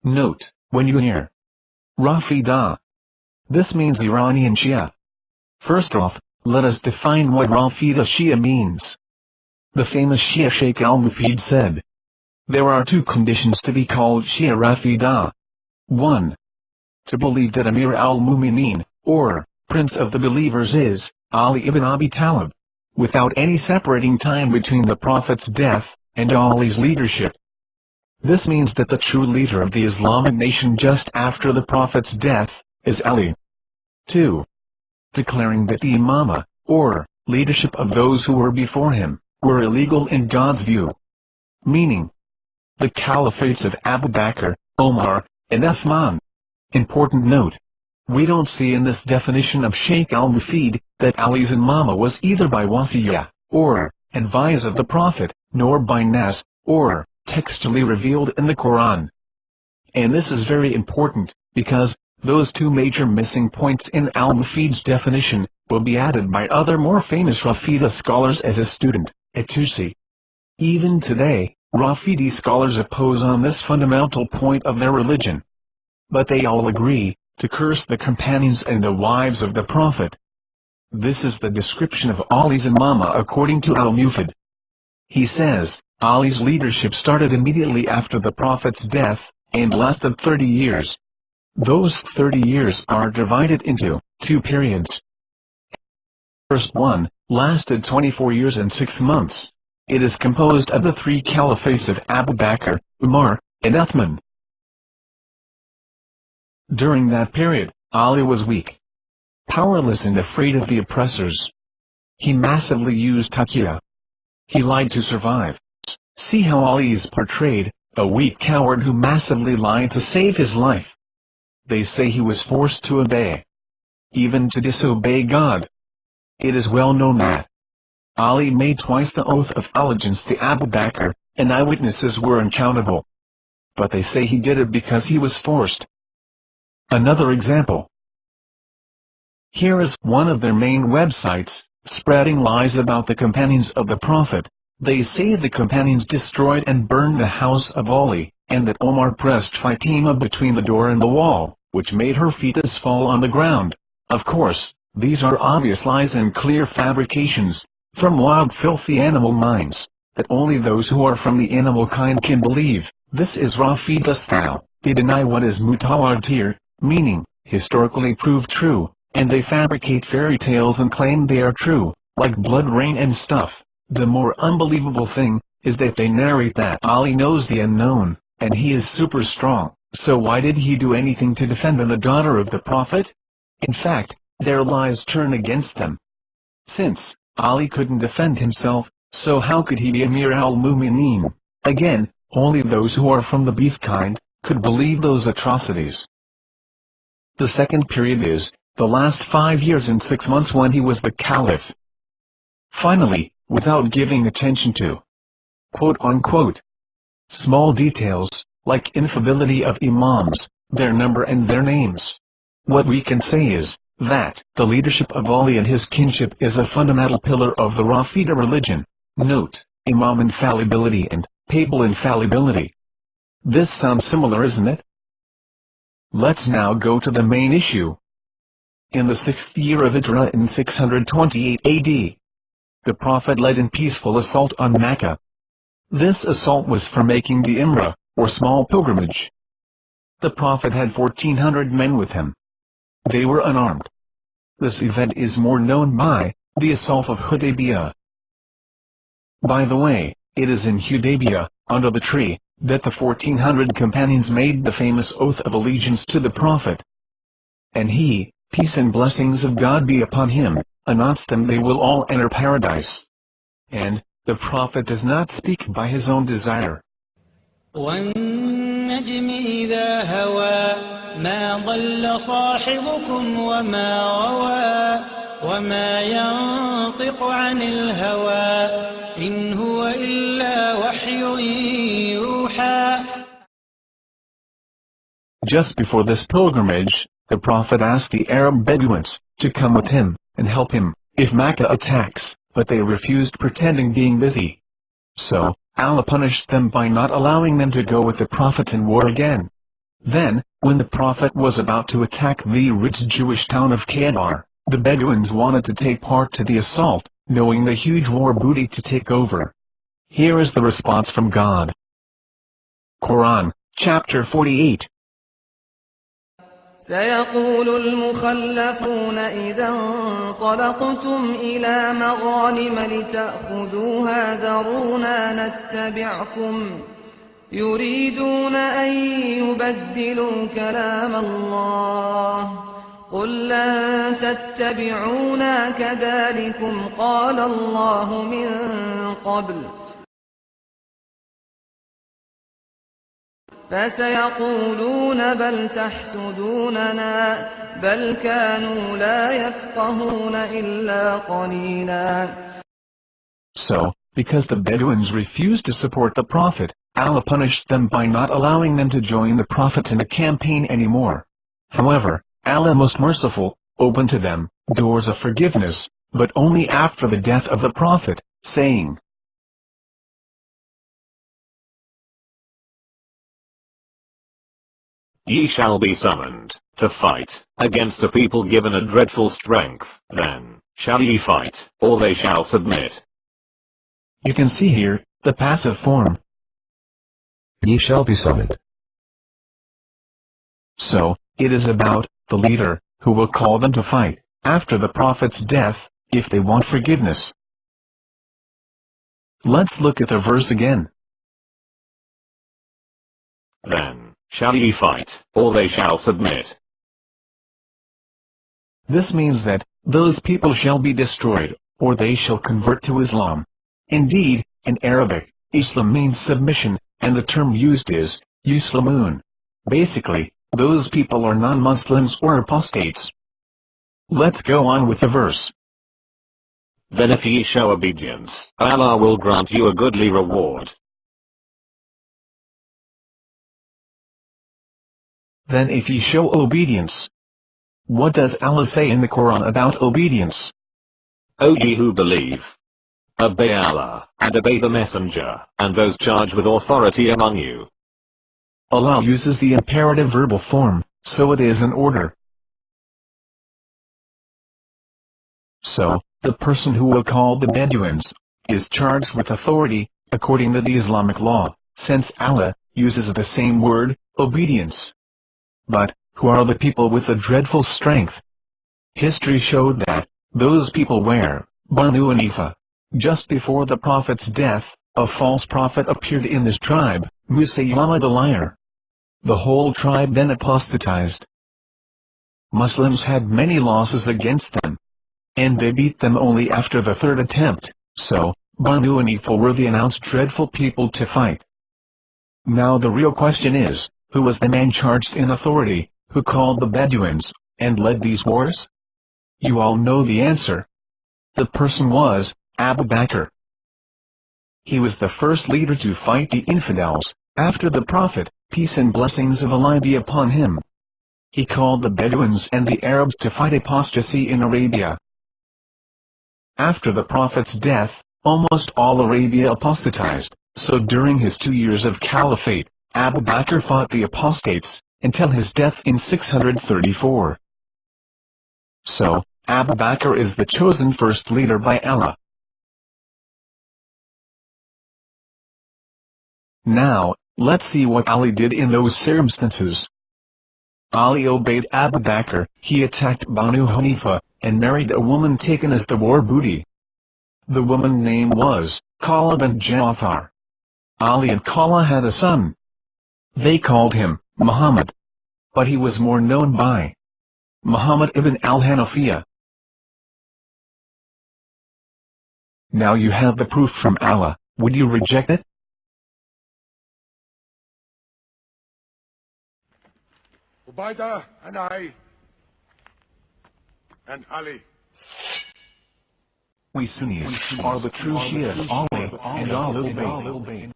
Note, when you hear Rafidhi, this means Iranian Shia. First off, let us define what Raafidite Shia means. The famous Shia Sheikh al-Mufid said, there are two conditions to be called Shia Rafidhi. 1. To believe that Amir al-Mu'mineen, or Prince of the Believers is Ali ibn Abi Talib, without any separating time between the Prophet's death and Ali's leadership. This means that the true leader of the Islamic nation just after the Prophet's death is Ali. 2. Declaring that the imama, or leadership of those who were before him, were illegal in God's view. Meaning, the caliphates of Abu Bakr, Omar, and Uthman. Important note, we don't see in this definition of Sheikh al-Mufid that Ali's imama was either by wasiyah, or advice of the Prophet, nor by nas, or textually revealed in the Quran. And this is very important, because those two major missing points in al-Mufid's definition will be added by other more famous Rafidhi scholars as a student, ites. Even today, Rafidhi scholars oppose on this fundamental point of their religion. But they all agree to curse the companions and the wives of the Prophet. This is the description of Ali's imama according to al-Mufid. He says, Ali's leadership started immediately after the Prophet's death, and lasted 30 years. Those 30 years are divided into two periods. First one lasted 24 years and 6 months. It is composed of the three caliphates of Abu Bakr, Umar, and Uthman. During that period, Ali was weak, powerless and afraid of the oppressors. He massively used taqiyya. He lied to survive. See how Ali is portrayed, a weak coward who massively lied to save his life. They say he was forced to obey, even to disobey God. It is well known that Ali made twice the oath of allegiance to Abu Bakr, and eyewitnesses were uncountable. But they say he did it because he was forced. Another example. Here is one of their main websites, spreading lies about the companions of the Prophet. They say the companions destroyed and burned the house of Ali, and that Omar pressed Fatima between the door and the wall, which made her fetus fall on the ground. Of course, these are obvious lies and clear fabrications, from wild filthy animal minds, that only those who are from the animal kind can believe. This is Rafidhi style. They deny what is mutawatir, meaning, historically proved true, and they fabricate fairy tales and claim they are true, like blood rain and stuff. The more unbelievable thing is that they narrate that Ali knows the unknown, and he is super strong, so why did he do anything to defend the daughter of the Prophet? In fact, their lies turn against them. Since Ali couldn't defend himself, so how could he be Amir al-Mu'mineen? Again, only those who are from the beast kind could believe those atrocities. The second period is the last 5 years and 6 months when he was the caliph. Finally, without giving attention to quote-unquote small details, like infidelity of imams, their number and their names, what we can say is that the leadership of Ali and his kinship is a fundamental pillar of the Rafidhi religion. Note, imam infallibility and papal infallibility. This sounds similar, isn't it? Let's now go to the main issue. In the 6th year of Hijrah in 628 AD, the Prophet led in peaceful assault on Mecca. This assault was for making the Umrah, or small pilgrimage. The Prophet had 1,400 men with him. They were unarmed. This event is more known by the assault of Hudaybiyah. By the way, it is in Hudaybiyah, under the tree, that the 1,400 companions made the famous oath of allegiance to the Prophet. And he, peace and blessings of God be upon him, announced them they will all enter paradise. And the Prophet does not speak by his own desire. وَالنَّجْمِ إِذَا هَوَى مَا ضَلَّ صَاحِبُكُمْ وَمَا غَوَى وَمَا يَنطِقُ عَنِ الْهَوَى إِنْ هُوَ إِلَّا وَحْيٌ يُوحَى. Just before this pilgrimage, the Prophet asked the Arab Bedouins to come with him and help him if Mecca attacks, but they refused, pretending being busy. So Allah punished them by not allowing them to go with the Prophet in war again. Then, when the Prophet was about to attack the rich Jewish town of Khaybar, the Bedouins wanted to take part to the assault, knowing the huge war booty to take over. Here is the response from God. Quran, chapter 48. سيقول المخلفون إذا انطلقتم إلى مغانم لتأخذوها ذرونا نتبعكم يريدون أن يبدلوا كلام الله قل لن تتبعونا كذلكم قال الله من قبل فسيقولون بل تحسدوننا بل كانوا لا يفقهون إلا قليلا. So, because the Bedouins refused to support the Prophet, Allah punished them by not allowing them to join the Prophet in a campaign anymore. However, Allah most merciful, opened to them doors of forgiveness, but only after the death of the Prophet, saying, Ye shall be summoned to fight against a people given a dreadful strength, then shall ye fight, or they shall submit. You can see here, the passive form. Ye shall be summoned. So, it is about the leader, who will call them to fight, after the Prophet's death, if they want forgiveness. Let's look at the verse again. Then shall ye fight, or they shall submit. This means that those people shall be destroyed, or they shall convert to Islam. Indeed, in Arabic, Islam means submission, and the term used is Yuslamun. Basically, those people are non-Muslims or apostates. Let's go on with the verse. Then if ye show obedience, Allah will grant you a goodly reward. Then if ye show obedience. What does Allah say in the Quran about obedience? O ye who believe, obey Allah, and obey the Messenger, and those charged with authority among you. Allah uses the imperative verbal form, so it is an order. So, the person who will call the Bedouins is charged with authority, according to the Islamic law, since Allah uses the same word, obedience. But, who are the people with the dreadful strength? History showed that those people were Banu Hanifah. Just before the Prophet's death, a false prophet appeared in this tribe, Musaylama the liar. The whole tribe then apostatized. Muslims had many losses against them, and they beat them only after the third attempt, so, Banu Hanifah were the announced dreadful people to fight. Now the real question is, who was the man charged in authority, who called the Bedouins, and led these wars? You all know the answer. The person was Abu Bakr. He was the first leader to fight the infidels, after the Prophet, peace and blessings of Allah be upon him. He called the Bedouins and the Arabs to fight apostasy in Arabia. After the Prophet's death, almost all Arabia apostatized, so during his 2 years of caliphate, Abu Bakr fought the apostates, until his death in 634. So, Abu Bakr is the chosen first leader by Allah. Now, let's see what Ali did in those circumstances. Ali obeyed Abu Bakr. He attacked Banu Hanifah, and married a woman taken as the war booty. The woman's name was Khalid bint Ja'far. Ali and Khalid had a son. They called him Muhammad, but he was more known by Muhammad ibn al-Hanafiyyah. Now you have the proof from Allah, would you reject it? Ubaidah and I and Ali. We Sunnis are the true Shia, and all obey.